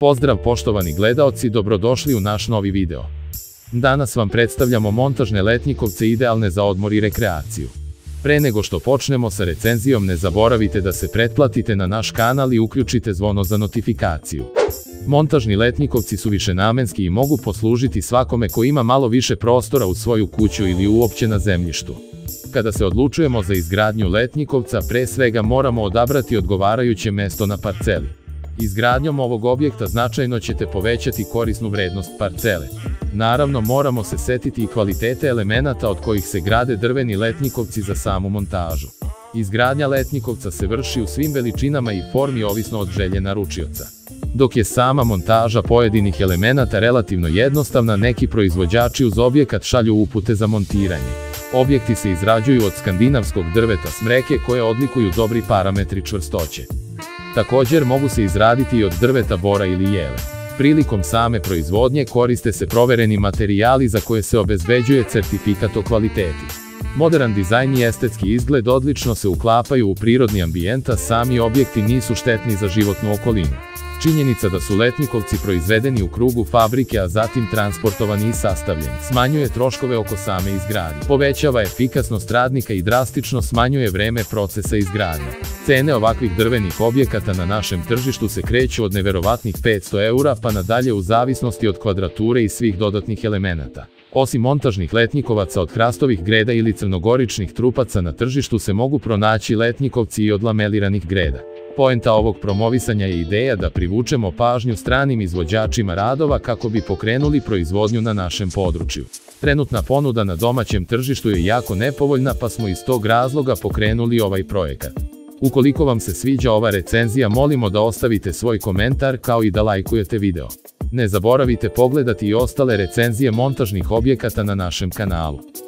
Pozdrav poštovani gledaoci, dobrodošli u naš novi video. Danas vam predstavljamo montažne letnjikovce idealne za odmor i rekreaciju. Pre nego što počnemo sa recenzijom, ne zaboravite da se pretplatite na naš kanal i uključite zvono za notifikaciju. Montažni letnjikovci su višenamenski i mogu poslužiti svakome ko ima malo više prostora u svoju kuću ili uopće na zemljištu. Kada se odlučujemo za izgradnju letnjikovca, pre svega moramo odabrati odgovarajuće mesto na parceli. Izgradnjom ovog objekta značajno ćete povećati korisnu vrednost parcele. Naravno, moramo se setiti i kvalitete elemenata od kojih se grade drveni letnjikovci za samu montažu. Izgradnja letnjikovca se vrši u svim veličinama i formi ovisno od želje naručioca. Dok je sama montaža pojedinih elemenata relativno jednostavna, neki proizvođači uz objekat šalju upute za montiranje. Objekti se izrađuju od skandinavskog drveta smreke koje odlikuju dobri parametri čvrstoće. Također mogu se izraditi i od drveta bora ili jele. Prilikom same proizvodnje koriste se provereni materijali za koje se obezbeđuje certifikat o kvaliteti. Moderan dizajn i estetski izgled odlično se uklapaju u prirodni ambijent, a sami objekti nisu štetni za životnu okolinu. Činjenica da su letnjikovci proizvedeni u krugu fabrike, a zatim transportovani i sastavljeni, smanjuje troškove oko same izgradnje, povećava efikasnost radnika i drastično smanjuje vreme procesa izgradnje. Cene ovakvih drvenih objekata na našem tržištu se kreću od neverovatnih 500 € pa nadalje u zavisnosti od kvadrature i svih dodatnih elemenata. Osim montažnih letnjikovaca od hrastovih greda ili crnogoričnih trupaca, na tržištu se mogu pronaći letnjikovci i od lameliranih greda. Poenta ovog promovisanja je ideja da privučemo pažnju stranim izvođačima radova kako bi pokrenuli proizvodnju na našem području. Trenutna ponuda na domaćem tržištu je jako nepovoljna, pa smo iz tog razloga pokrenuli ovaj projekat. Ukoliko vam se sviđa ova recenzija, molimo da ostavite svoj komentar kao i da lajkujete video. Ne zaboravite pogledati i ostale recenzije montažnih objekata na našem kanalu.